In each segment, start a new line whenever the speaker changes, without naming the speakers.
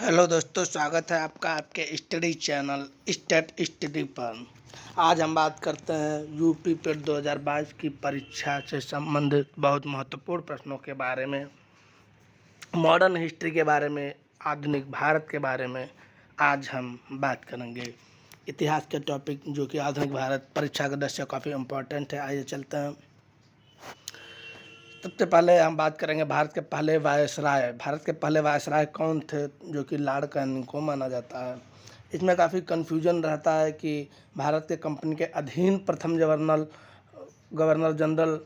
Hello दोस्तों, स्वागत है आपका आपके स्टडी चैनल स्टेट स्टडी पर। आज हम बात करते हैं यूपी पेट 2022 की परीक्षा से संबंधित बहुत महत्वपूर्ण प्रश्नों के बारे में, मॉडर्न हिस्ट्री के बारे में, आधुनिक भारत के बारे में आज हम बात करेंगे। इतिहास के टॉपिक जो कि आधुनिक भारत परीक्षा के दृष्टि से काफ़ी इम्पोर्टेंट है। आइए चलते हैं। सबसे पहले हम बात करेंगे भारत के पहले वायसराय। भारत के पहले वायसराय कौन थे, जो कि लॉर्ड कैनिंग को माना जाता है। इसमें काफ़ी कन्फ्यूजन रहता है कि भारत के कंपनी के अधीन प्रथम गवर्नर जनरल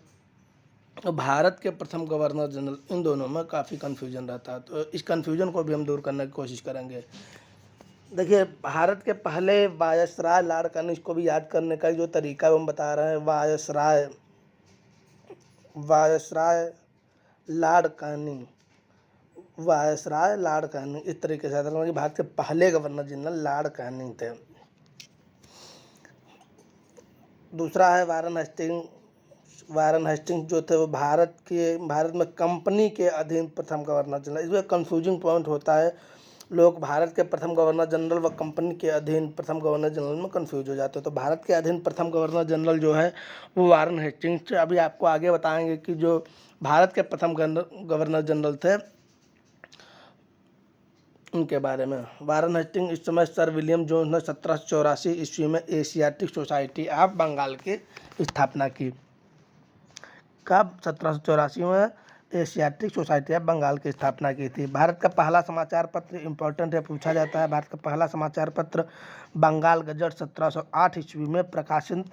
और भारत के प्रथम गवर्नर जनरल, इन दोनों में काफ़ी कन्फ्यूजन रहता है। तो इस कन्फ्यूजन को भी हम दूर करने की कोशिश करेंगे। देखिए, भारत के पहले वायसराय लॉर्ड कैनिंग को भी याद करने का जो तरीका है हम बता रहे हैं। वायसराय लॉर्ड कैनिंग, इस तरीके से कि भारत के पहले गवर्नर जनरल लॉर्ड कैनिंग थे। दूसरा है वारेन हेस्टिंग्स जो थे वो भारत में कंपनी के अधीन प्रथम गवर्नर जनरल। इसमें कंफ्यूजिंग पॉइंट होता है, लोग भारत के प्रथम गवर्नर जनरल व कंपनी के अधीन प्रथम गवर्नर जनरल में कंफ्यूज हो जाते हैं। तो भारत के अधीन प्रथम गवर्नर जनरल जो है वो वारेन हेस्टिंग्स। अभी आपको आगे बताएंगे कि जो भारत के प्रथम गवर्नर जनरल थे उनके बारे में। वारेन हेस्टिंग्स इस समय सर विलियम जोन्स ने 1784 ईस्वी में एशियाटिक सोसाइटी ऑफ बंगाल की स्थापना की। कब? 1784 में एशियाटिक सोसाइटी ऑफ बंगाल की स्थापना की थी। भारत का पहला समाचार पत्र इम्पोर्टेंट है, पूछा जाता है। भारत का पहला समाचार पत्र बंगाल गजट 1708 ईस्वी में प्रकाशित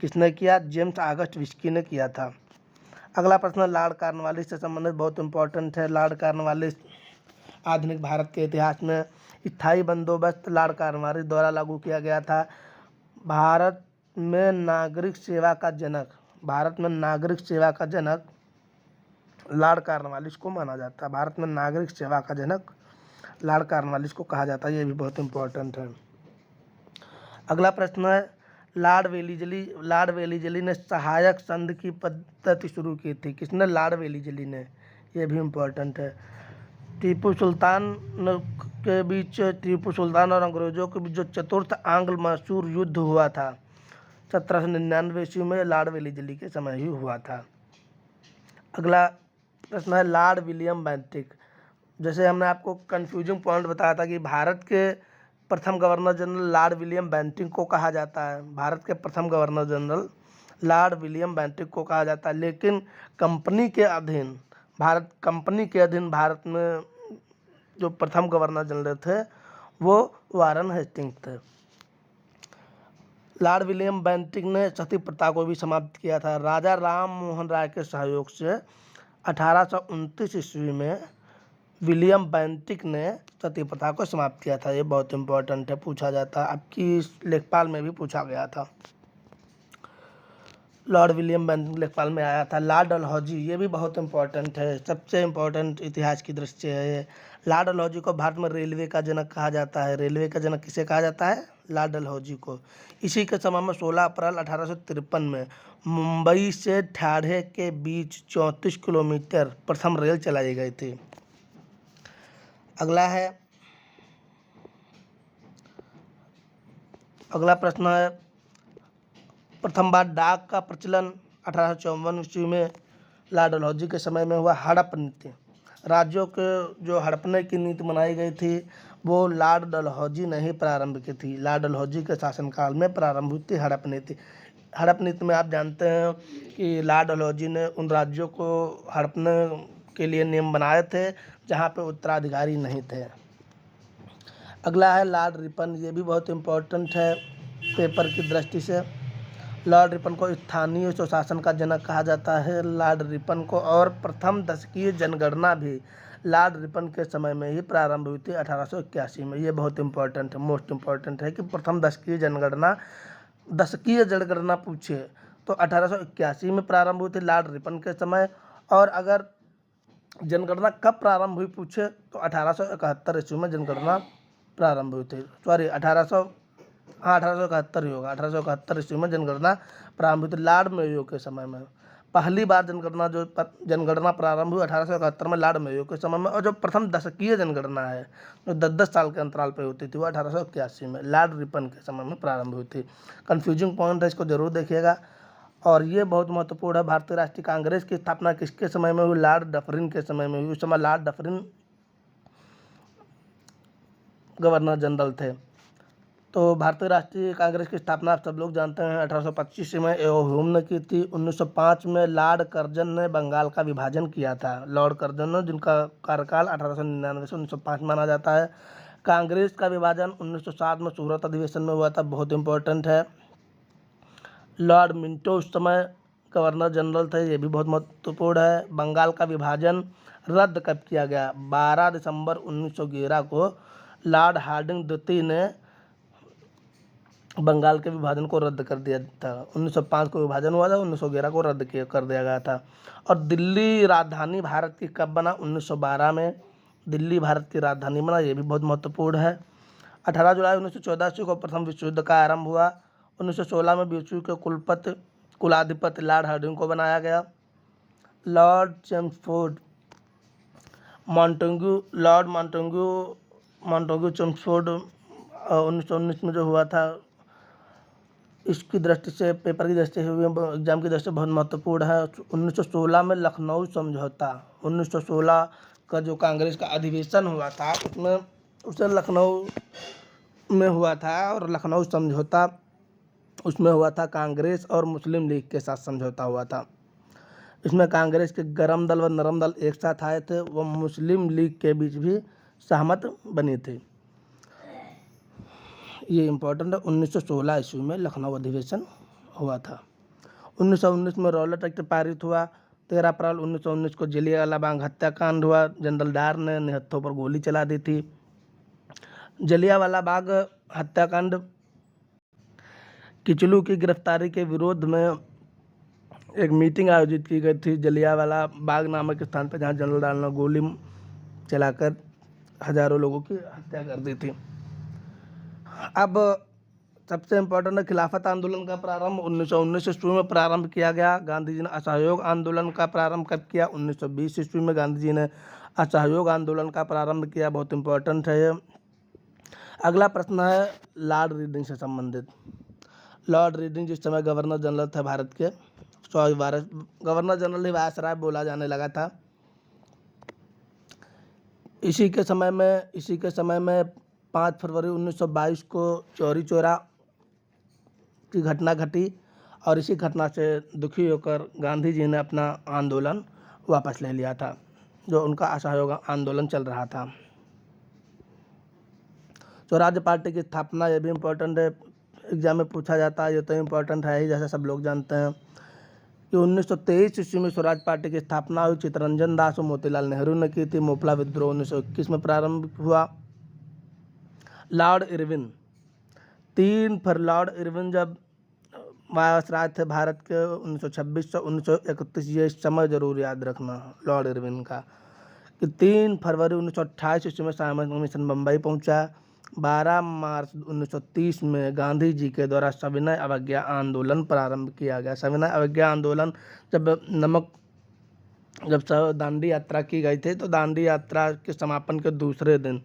किसने किया? जेम्स ऑगस्ट विस्की ने किया था। अगला प्रश्न लॉर्ड कॉर्नवालिस से संबंधित बहुत इंपॉर्टेंट है। लॉर्ड कॉर्नवालिस आधुनिक भारत के इतिहास में स्थायी बंदोबस्त लॉर्ड कॉर्नवालिस द्वारा लागू किया गया था। भारत में नागरिक सेवा का जनक लॉर्ड कॉर्नवालिस को माना जाता है। भारत में नागरिक सेवा का जनक लॉर्ड कॉर्नवालिस को कहा जाता है। ये भी बहुत इंपॉर्टेंट है। अगला प्रश्न है लॉर्ड वेलीजली ने सहायक संघ की पद्धति शुरू की थी। किसने? लॉर्ड वेलीजली ने। ये भी इम्पोर्टेंट है। टीपू सुल्तान और अंग्रेजों के बीच जो चतुर्थ आंग्ल मैसूर युद्ध हुआ था 1799 ईस्वी में, लॉर्ड वेलीजली के समय ही हुआ था। अगला प्रश्न है लॉर्ड विलियम बेंटिक। जैसे हमने आपको कंफ्यूजिंग पॉइंट बताया था कि भारत के प्रथम governor general Lord William Bentinck को कहा जाता है। भारत के प्रथम governor general Lord William Bentinck को कहा जाता है, लेकिन कंपनी के अधीन भारत में जो प्रथम गवर्नर जनरल थे वो वारेन हेस्टिंग्स थे। लॉर्ड विलियम बेंटिक ने सती प्रथा को भी समाप्त किया था। राजा राम मोहन राय के सहयोग से 1829 ईस्वी में विलियम बेंटिक ने सती प्रथा को समाप्त किया था। ये बहुत इंपॉर्टेंट है, पूछा जाता है। आपकी लेखपाल में भी पूछा गया था। लॉर्ड विलियम बेंटिक लेखपाल में आया था। लॉर्ड डलहौजी, ये भी बहुत इंपॉर्टेंट है, सबसे इंपॉर्टेंट इतिहास की दृष्टि है ये। लॉर्ड डलहौजी को भारत में रेलवे का जनक कहा जाता है। रेलवे का जनक किसे कहा जाता है? लॉर्ड डलहौजी को। इसी के समय में 16 अप्रैल 1853 में मुंबई से ठाणे के बीच 34 किलोमीटर प्रथम रेल चलाई गई थी। अगला प्रश्न है प्रथम बार डाक का प्रचलन 1854 ईस्वी में लॉर्ड डलहौजी के समय में हुआ। हड़प नीति, राज्यों के जो हड़पने की नीति बनाई गई थी वो लॉर्ड डलहौजी ने ही प्रारंभ की थी। लॉर्ड डलहौजी के शासनकाल में प्रारंभ हुई थी हड़प नीति। हड़प नीति में आप जानते हैं कि लॉर्ड डलहौजी ने उन राज्यों को हड़पने के लिए नियम बनाए थे जहाँ पे उत्तराधिकारी नहीं थे। अगला है लॉर्ड रिपन। ये भी बहुत इम्पोर्टेंट है पेपर की दृष्टि से। लॉर्ड रिपन को स्थानीय स्वशासन का जनक कहा जाता है। लॉर्ड रिपन को और प्रथम दशकीय जनगणना भी लॉर्ड रिपन के समय में ही प्रारंभ हुई थी 1881 में। ये बहुत इंपॉर्टेंट है, मोस्ट इम्पॉर्टेंट है कि प्रथम दशकीय जनगणना पूछे तो 1881 में प्रारंभ हुई थी लॉर्ड रिपन के समय। और अगर जनगणना कब प्रारंभ हुई पूछे तो 1871 ईस्वी में जनगणना प्रारंभ हुई थी। 1871 ही होगा। 1871 ईस्वी में जनगणना प्रारंभ हुई थी लॉर्ड मेयो के समय में। पहली बार जनगणना प्रारंभ हुई 1871 में लॉर्ड मेयो के समय में, और जो प्रथम दशकीय जनगणना है जो 10-10 साल के अंतराल पर होती थी वो 1881 में लॉर्ड रिपन के समय में प्रारंभ हुई थी। कन्फ्यूजिंग पॉइंट है, इसको जरूर देखिएगा। और ये बहुत महत्वपूर्ण है, भारतीय राष्ट्रीय कांग्रेस की स्थापना किसके समय में हुई? लॉर्ड डफरिन के समय में हुई। उस समय लॉर्ड डफरिन गवर्नर जनरल थे। तो भारतीय राष्ट्रीय कांग्रेस की स्थापना आप सब लोग जानते हैं 1825 में एओ ह्यूम ने की थी। 1905 में लॉर्ड कर्जन ने बंगाल का विभाजन किया था। लॉर्ड कर्जन ने, जिनका कार्यकाल 1899 से 1905 माना जाता है। कांग्रेस का विभाजन 1907 में सूरत अधिवेशन में हुआ था, बहुत इंपॉर्टेंट है। लॉर्ड मिंटो उस समय गवर्नर जनरल थे, ये भी बहुत महत्वपूर्ण है। बंगाल का विभाजन रद्द कब किया गया? 12 दिसंबर 1911 को लॉर्ड हार्डिंग द्वितीय ने बंगाल के विभाजन को रद्द कर दिया था। 1905 को विभाजन हुआ था, 1911 को रद्द कर दिया गया था। और दिल्ली राजधानी भारत की कब बना? 1912 में दिल्ली भारत की राजधानी बना, ये भी बहुत महत्वपूर्ण है। 18 जुलाई 1914 को प्रथम विश्व युद्ध का आरंभ हुआ। 1916 में विश्व के कुलाधिपति लॉर्ड हार्डिंग को बनाया गया। लॉर्ड चेम्सफोर्ड मॉन्टेग्यू चेम्सफोर्ड 1919 में जो हुआ था, इसकी दृष्टि से, पेपर की दृष्टि से, एग्जाम की दृष्टि से बहुत महत्वपूर्ण है। 1916 में लखनऊ समझौता, 1916 का जो कांग्रेस का अधिवेशन हुआ था उसमें उसे लखनऊ में हुआ था, और लखनऊ समझौता उसमें हुआ था कांग्रेस और मुस्लिम लीग के साथ समझौता हुआ था। इसमें कांग्रेस के गरम दल व नरम दल एक साथ आए थे, वो मुस्लिम लीग के बीच भी सहमत बनी थी। ये इम्पोर्टेंट है। 1916 ईस्वी में लखनऊ अधिवेशन हुआ था। 1919 में रॉलेट एक्ट पारित हुआ। 13 अप्रैल 1919 को जलियांवाला बाग हत्याकांड हुआ। जनरल डायर ने निहत्थों पर गोली चला दी थी। जलियांवाला बाग हत्याकांड किचलू की गिरफ्तारी के विरोध में एक मीटिंग आयोजित की गई थी जलियांवाला बाग नामक स्थान पर, जहां जनरल डायर ने गोली चलाकर हजारों लोगों की हत्या कर दी थी। अब सबसे इम्पोर्टेंट है खिलाफत आंदोलन का प्रारंभ 1919 ईस्वी में प्रारंभ किया गया। गांधी जी ने असहयोग आंदोलन का प्रारंभ कब किया? 1920 ईस्वी में गांधी जी ने असहयोग आंदोलन का प्रारंभ किया, बहुत इम्पोर्टेंट है ये। अगला प्रश्न है लॉर्ड रीडिंग से संबंधित। लॉर्ड रीडिंग जिस समय गवर्नर जनरल थे भारत के, गवर्नर जनरल ही वायसराय बोला जाने लगा था। इसी के समय में 5 फरवरी 1922 को चौरी चौरा की घटना घटी, और इसी घटना से दुखी होकर गांधी जी ने अपना आंदोलन वापस ले लिया था, जो उनका असहयोग आंदोलन चल रहा था। स्वराज्य पार्टी की स्थापना, ये भी इम्पोर्टेंट है, एग्जाम में पूछा जाता है, ये तो इम्पोर्टेंट है ही, जैसे सब लोग जानते हैं कि 1923 ईस्वी में स्वराज पार्टी की स्थापना हुई। चित्तरंजन दास और मोतीलाल नेहरू ने की थी। मोपला विद्रोह 1921 में प्रारंभ हुआ। लॉर्ड इरविन लॉर्ड इरविन जब वायसराय थे भारत के 1926 से 1931, ये समय जरूर याद रखना लॉर्ड इरविन का, कि 3 फरवरी 1928 ईस्वी में साइमन कमीशन बम्बई पहुंचा। 12 मार्च 1930 में गांधी जी के द्वारा सविनय अवज्ञा आंदोलन प्रारंभ किया गया। सविनय अवज्ञा आंदोलन जब दांडी यात्रा की गई थी, तो दांडी यात्रा के समापन के दूसरे दिन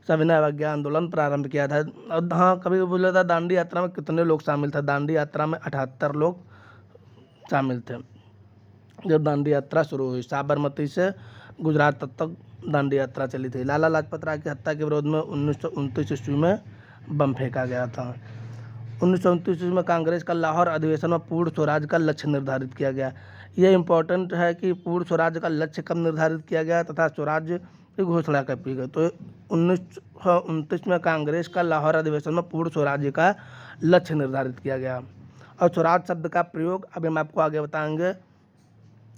सविनय अवज्ञा आंदोलन प्रारंभ किया था। और हाँ, कभी बोला था दांडी यात्रा में कितने लोग शामिल थे? दांडी यात्रा में 78 लोग शामिल थे जब दांडी यात्रा शुरू हुई। साबरमती से गुजरात तक दांडी यात्रा चली थी। लाला लाजपत राय की हत्या के विरोध में 1929 ईस्वी में बम फेंका गया था। 1929 ईस्वी में कांग्रेस का लाहौर अधिवेशन में पूर्ण स्वराज का लक्ष्य निर्धारित किया गया। यह इम्पोर्टेंट है कि पूर्ण स्वराज का लक्ष्य कब निर्धारित किया गया तथा स्वराज्य की घोषणा कब की गई। तो 1929 में कांग्रेस का लाहौर अधिवेशन में पूर्ण स्वराज्य का लक्ष्य निर्धारित किया गया। और स्वराज शब्द का प्रयोग अभी हम आपको आगे बताएंगे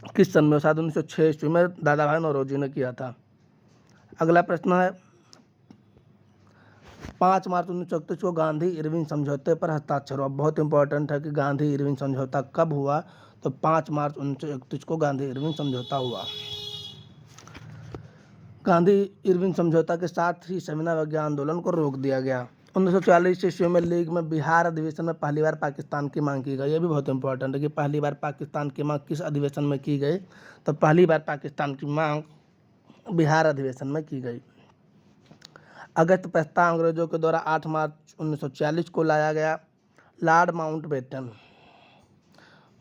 किस सन में, शायद 1906 ईस्वी में दादा भाई नौरोजी ने किया था। अगला प्रश्न है 5 मार्च 1931 को गांधी इरविन समझौते पर हस्ताक्षर हुआ। बहुत इंपॉर्टेंट है कि गांधी इरविन समझौता कब हुआ, तो 5 मार्च 1931 को गांधी इरविन समझौता हुआ। गांधी इरविन समझौता के साथ ही सविनय अवज्ञा आंदोलन को रोक दिया गया। 1940 ईस्वी में लीग में बिहार अधिवेशन में पहली बार पाकिस्तान की मांग की गई। ये भी बहुत इंपॉर्टेंट है कि पहली बार पाकिस्तान की मांग किस अधिवेशन में की गई, तो पहली बार पाकिस्तान की मांग बिहार अधिवेशन में की गई। अगस्त प्रस्ताव अंग्रेजों के द्वारा 8 मार्च 1940 को लाया गया। लॉर्ड माउंटबेटन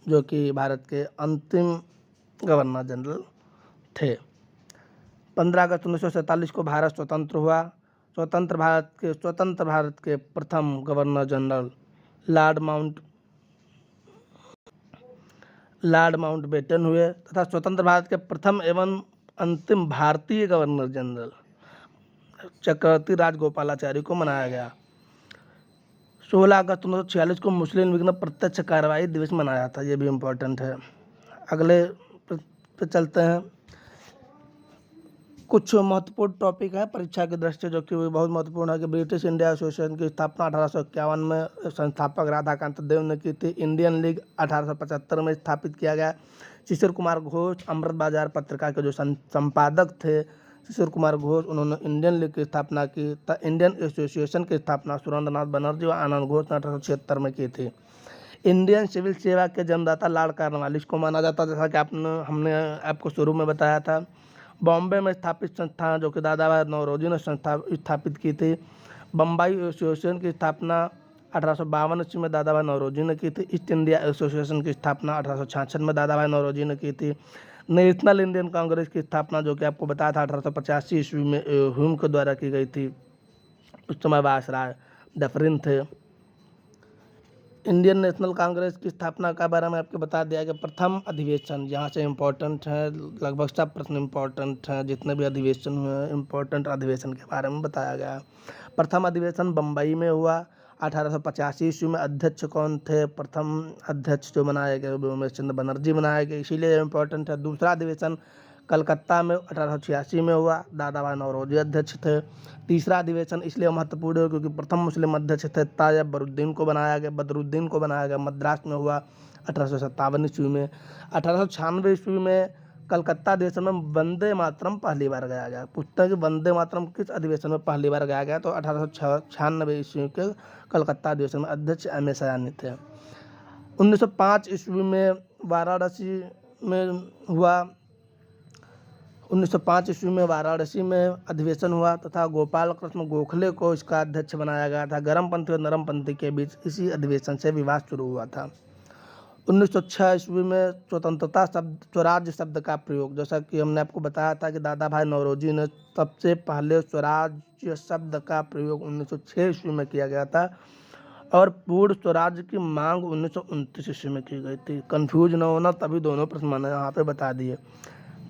जो कि भारत के अंतिम गवर्नर जनरल थे। 15 अगस्त 1947 को भारत स्वतंत्र हुआ। स्वतंत्र भारत के प्रथम गवर्नर जनरल लॉर्ड माउंटबेटन हुए तथा स्वतंत्र भारत के प्रथम एवं अंतिम भारतीय गवर्नर जनरल चक्रवर्ती राजगोपालाचारी को मनाया गया। 16 अगस्त 1946 को मुस्लिम लीग ने प्रत्यक्ष कार्रवाई दिवस मनाया था। ये भी इम्पोर्टेंट है। अगले पे चलते हैं। कुछ महत्वपूर्ण टॉपिक है परीक्षा की दृष्टि जो कि बहुत महत्वपूर्ण है कि ब्रिटिश इंडिया एसोसिएशन की स्थापना 1851 में संस्थापक राधाकांत देव ने की थी। इंडियन लीग 1875 में स्थापित किया गया। शिशिर कुमार घोष अमृत बाजार पत्रिका के जो संपादक थे शिशिर कुमार घोष, उन्होंने इंडियन लीग की स्थापना की। इंडियन एसोसिएशन की स्थापना सुरेंद्रनाथ बनर्जी और आनंद घोष ने 1876 में की थी। इंडियन सिविल सेवा के जन्मदाता लॉर्ड कॉर्नवालिस को माना जाता है, जैसा कि हमने आपको शुरू में बताया था। बॉम्बे में स्थापित संस्थान जो कि दादा भाई नौरोजी ने स्थापित की थी। बम्बई एसोसिएशन की स्थापना 1852 ईस्वी में दादा भाई नौरोजी ने की थी। ईस्ट इंडिया एसोसिएशन की स्थापना 1866 में दादा भाई नौरोजी ने की थी। नेशनल इंडियन कांग्रेस की स्थापना जो कि आपको बताया था 1885 ईस्वी में ह्यूम के द्वारा की गई थी। उस समय वायसराय डफरिन थे। इंडियन नेशनल कांग्रेस की स्थापना का बारे में आपको बता दिया कि प्रथम अधिवेशन यहाँ से इम्पोर्टेंट है, लगभग सब प्रश्न इम्पोर्टेंट हैं। जितने भी अधिवेशन हुए इम्पोर्टेंट अधिवेशन के बारे में बताया गया। प्रथम अधिवेशन बम्बई में हुआ 1885 ईस्वी में। अध्यक्ष कौन थे? प्रथम अध्यक्ष जो बनाए गए वो उमेश चंद्र बनर्जी बनाए गए, इसीलिए इम्पोर्टेंट है। दूसरा अधिवेशन कलकत्ता में 1886 में हुआ, दादा भाई नौरोजी अध्यक्ष थे। तीसरा अधिवेशन इसलिए महत्वपूर्ण है क्योंकि प्रथम मुस्लिम अध्यक्ष थे तायब बदरुद्दीन को बनाया गया मद्रास में हुआ 1857 ईस्वी में। 1896 ईस्वी में कलकत्ता अधिवेशन में वंदे मातरम पहली बार गाया गया। पूछते हैं कि वंदे मातरम किस अधिवेशन में पहली बार गाया गया, तो 1896 ईस्वी के कलकत्ता अधिवेशन में अध्यक्ष M.A. सयानी थे। 1905 ईस्वी में वाराणसी में हुआ। 1905 ईस्वी में वाराणसी में अधिवेशन हुआ तथा गोपाल कृष्ण गोखले को इसका अध्यक्ष बनाया गया था। गर्मपंथी और नरमपंथी के बीच इसी अधिवेशन से विवाद शुरू हुआ था। 1906 ईस्वी में स्वराज्य शब्द का प्रयोग, जैसा कि हमने आपको बताया था कि दादा भाई नौरोजी ने सबसे पहले स्वराज्य शब्द का प्रयोग 1906 ईस्वी में किया गया था और पूर्ण स्वराज्य की मांग 1929 ईस्वी में की गई थी। कंफ्यूज न होना, तभी दोनों प्रश्न मैंने यहाँ पे बता दिए।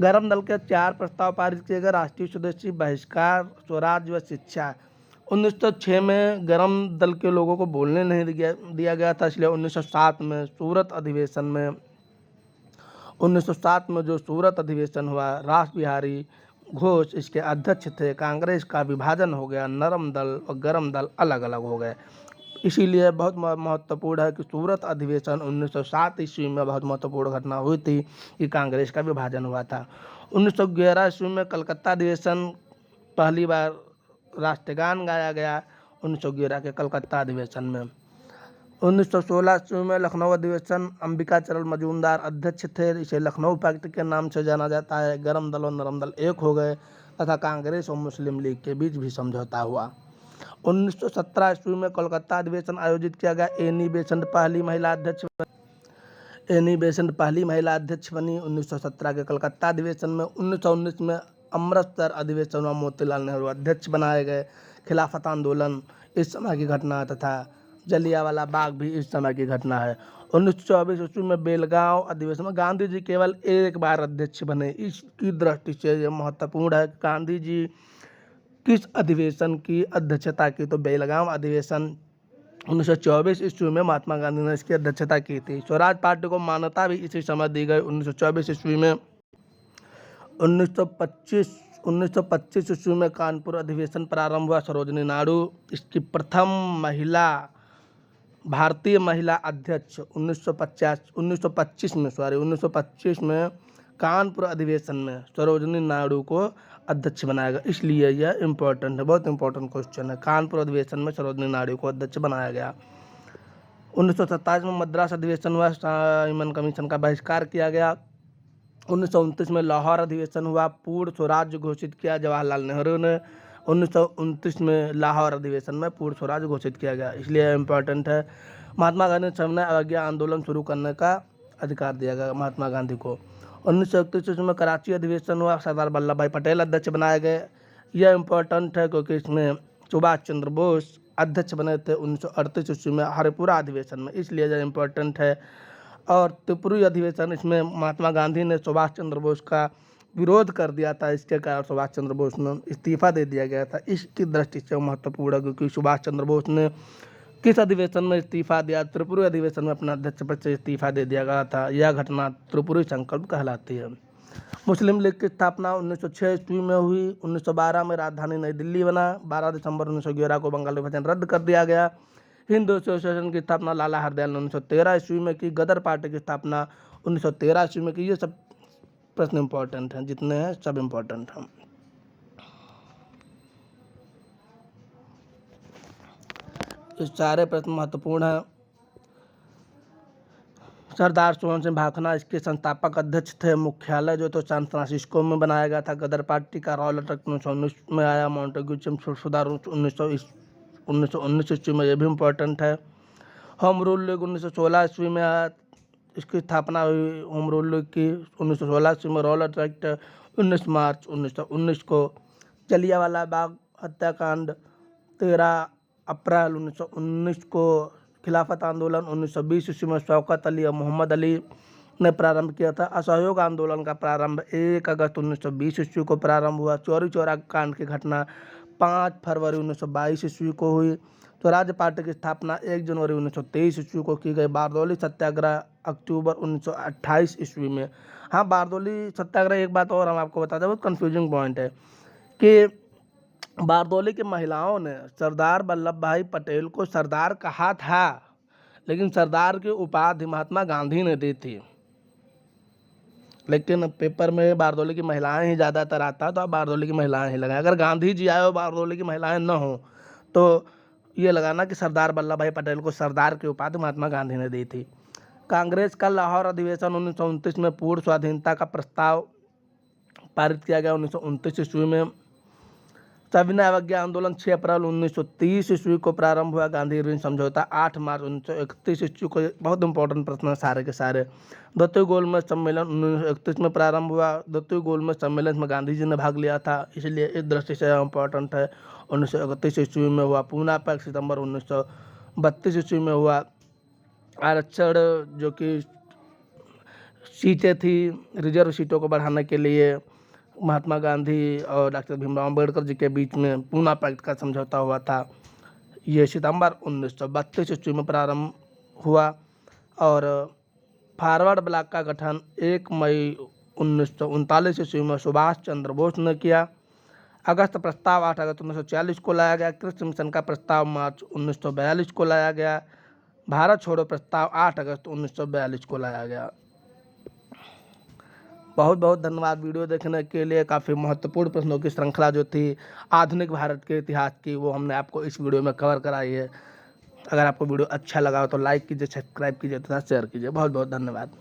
गरम दल के 4 प्रस्ताव पारित किए गए। राष्ट्रीय स्वदेशी, बहिष्कार, स्वराज व शिक्षा। 1906 में गरम दल के लोगों को बोलने नहीं दिया गया था, इसलिए 1907 में जो सूरत अधिवेशन हुआ, रास बिहारी घोष इसके अध्यक्ष थे। कांग्रेस का विभाजन हो गया, नरम दल और गरम दल अलग अलग हो गए। इसीलिए बहुत महत्वपूर्ण है कि सूरत अधिवेशन 1907 ईस्वी में बहुत महत्वपूर्ण घटना हुई थी कि कांग्रेस का विभाजन हुआ था। 1911 ईस्वी में कलकत्ता अधिवेशन पहली बार राष्ट्रगान गाया गया 1911 के कलकत्ता अधिवेशन में। 1916 ईस्वी में लखनऊ अधिवेशन, अंबिकाचरण मजूमदार अध्यक्ष थे। इसे लखनऊ पैक्ट के नाम से जाना जाता है। गरम दल और नरम दल एक हो गए तथा कांग्रेस और मुस्लिम लीग के बीच भी समझौता हुआ। 1917 ईस्वी में कोलकाता अधिवेशन आयोजित किया गया। एनी बेसेंट पहली महिला अध्यक्ष बनी 1917 के कलकत्ता अधिवेशन में। 1919 में अमृतसर अधिवेशन में मोतीलाल नेहरू अध्यक्ष बनाए गए। खिलाफत आंदोलन इस समय की घटना तथा जलियांवाला बाग भी इस समय की घटना है। 1924 ईस्वी में बेलगांव अधिवेशन में गांधी जी केवल एक बार अध्यक्ष बने। इसकी दृष्टि से यह महत्वपूर्ण है। गांधी जी किस अधिवेशन की अध्यक्षता की, तो बेलगांव अधिवेशन 1924 ईस्वी में महात्मा गांधी ने इसकी अध्यक्षता की थी। स्वराज पार्टी को मान्यता भी इसी समय दी गई 1924 ईस्वी में। 1925 ईस्वी में कानपुर अधिवेशन प्रारंभ हुआ। सरोजिनी नायडू इसकी प्रथम भारतीय महिला अध्यक्ष 1925 में कानपुर अधिवेशन में सरोजिनी नायडू को अध्यक्ष बनाया गया, इसलिए यह इम्पोर्टेंट है, बहुत इंपॉर्टेंट क्वेश्चन है। कानपुर अधिवेशन में सरोजिनी नायडू को अध्यक्ष बनाया गया। 1927 में मद्रास अधिवेशन हुआ, साइमन कमीशन का बहिष्कार किया गया। 1929 में लाहौर अधिवेशन हुआ, पूर्ण स्वराज्य घोषित किया जवाहरलाल नेहरू ने। 1929 में लाहौर अधिवेशन में पूर्ण स्वराज्य घोषित किया गया, इसलिए इम्पोर्टेंट है। महात्मा गांधी ने सविनय अवज्ञा आंदोलन शुरू करने का अधिकार दिया गया महात्मा गांधी को। 1931 में कराची अधिवेशन हुआ, सरदार वल्लभ भाई पटेल अध्यक्ष बनाए गए। यह इम्पोर्टेंट है क्योंकि इसमें सुभाष चंद्र बोस अध्यक्ष बने थे 1938 ईस्वी में हरिपुरा अधिवेशन में, इसलिए यह इम्पोर्टेंट है। और त्रिपुरी अधिवेशन, इसमें महात्मा गांधी ने सुभाष चंद्र बोस का विरोध कर दिया था, इसके कारण सुभाष चंद्र बोस ने इस्तीफा दे दिया गया था। इसकी दृष्टि से महत्वपूर्ण है क्योंकि सुभाष चंद्र बोस ने किस अधिवेशन में इस्तीफा दिया, त्रिपुरी अधिवेशन में अपना अध्यक्ष पद से इस्तीफा दे दिया गया था। यह घटना त्रिपुरी संकल्प कहलाती है। मुस्लिम लीग की स्थापना 1906 ईस्वी में हुई। 1912 में राजधानी नई दिल्ली बना। 12 दिसंबर 1911 को बंगाल विभाजन रद्द कर दिया गया। हिंदू एसोसिएशन की स्थापना लाला हरदयाल ने 1913 ईस्वी में की। गदर पार्टी की स्थापना 1913 ईस्वी में की। ये सब प्रश्न इंपॉर्टेंट हैं, जितने हैं सब इंपॉर्टेंट हैं। ये सारे प्रश्न महत्वपूर्ण हैं। सरदार सोहन सिंह भाखना इसके संस्थापक अध्यक्ष थे। मुख्यालय जो तो सैन फ्रांसिस्को में बनाया गया था। गदर पार्टी का रॉयलेट एक्ट 1919 में आया। मॉन्टेग्यू सुधार 1919 ईस्वी में, ये भी इम्पोर्टेंट है। होम रूल लीग 1916 ईस्वी में आया, इसकी स्थापना हुई होम रूल लीग की 1916 ईस्वी में। रॉयलेट एक्ट 19 मार्च 1919 को। जलियांवाला बाग हत्याकांड 13 अप्रैल 1919 को। खिलाफत आंदोलन 1920 ईस्वी में शौकत अली और मोहम्मद अली ने प्रारंभ किया था। असहयोग आंदोलन का प्रारंभ 1 अगस्त 1920 ईस्वी को प्रारंभ हुआ। चौरी चौरा कांड की घटना 5 फरवरी 1922 ईस्वी को हुई। स्वराज्य पार्टी की स्थापना 1 जनवरी 1923 ईस्वी को की गई। बारदौली सत्याग्रह अक्टूबर 1928 ईस्वी में। हाँ, बारदौली सत्याग्रह, एक बात और हम आपको बता दें, बहुत कन्फ्यूजिंग पॉइंट है कि बारदौली की महिलाओं ने सरदार वल्लभ भाई पटेल को सरदार कहा था, लेकिन सरदार की उपाधि महात्मा गांधी ने दी थी। लेकिन पेपर में बारदौली की महिलाएं ही ज़्यादातर आता, तो आप बारदौली की महिलाएं ही लगाएं। अगर गांधी जी आए और बारदौली की महिलाएं न हो तो ये लगाना कि सरदार वल्लभ भाई पटेल को सरदार की उपाधि महात्मा गांधी ने दी थी। कांग्रेस का लाहौर अधिवेशन 1929 में पूर्ण स्वाधीनता का प्रस्ताव पारित किया गया। 1929 ईस्वी में सविनय अवज्ञा आंदोलन 6 अप्रैल 1930 ईस्वी को प्रारंभ हुआ। गांधी इरविन समझौता 8 मार्च 1931 ईस्वी को। बहुत इंपॉर्टेंट प्रश्न है सारे के सारे। द्वितीय गोलमेज सम्मेलन 1931 में प्रारंभ हुआ। द्वितीय गोलमेज सम्मेलन में गांधी जी ने भाग लिया था, इसलिए इस दृष्टि से इंपॉर्टेंट है। 1931 ईस्वी में हुआ। पूना पैक्ट सितंबर 1932 ईस्वी में हुआ। आरक्षण जो कि सीटें थी, रिजर्व सीटों को बढ़ाने के लिए महात्मा गांधी और डॉक्टर भीमराव अम्बेडकर जी के बीच में पूना पैक्ट का समझौता हुआ था। ये सितंबर 1932 ईस्वी में प्रारंभ हुआ। और फॉरवर्ड ब्लॉक का गठन 1 मई 1939 ईस्वी में सुभाष चंद्र बोस ने किया। अगस्त प्रस्ताव 8 अगस्त 1940 को लाया गया। कृषि मिशन का प्रस्ताव मार्च 1942 को लाया गया। भारत छोड़ो प्रस्ताव 8 अगस्त 1942 को लाया गया। बहुत बहुत धन्यवाद वीडियो देखने के लिए। काफ़ी महत्वपूर्ण प्रश्नों की श्रृंखला जो थी आधुनिक भारत के इतिहास की, वो हमने आपको इस वीडियो में कवर कराई है। अगर आपको वीडियो अच्छा लगा हो तो लाइक कीजिए, सब्सक्राइब कीजिए तथा शेयर कीजिए। बहुत बहुत धन्यवाद।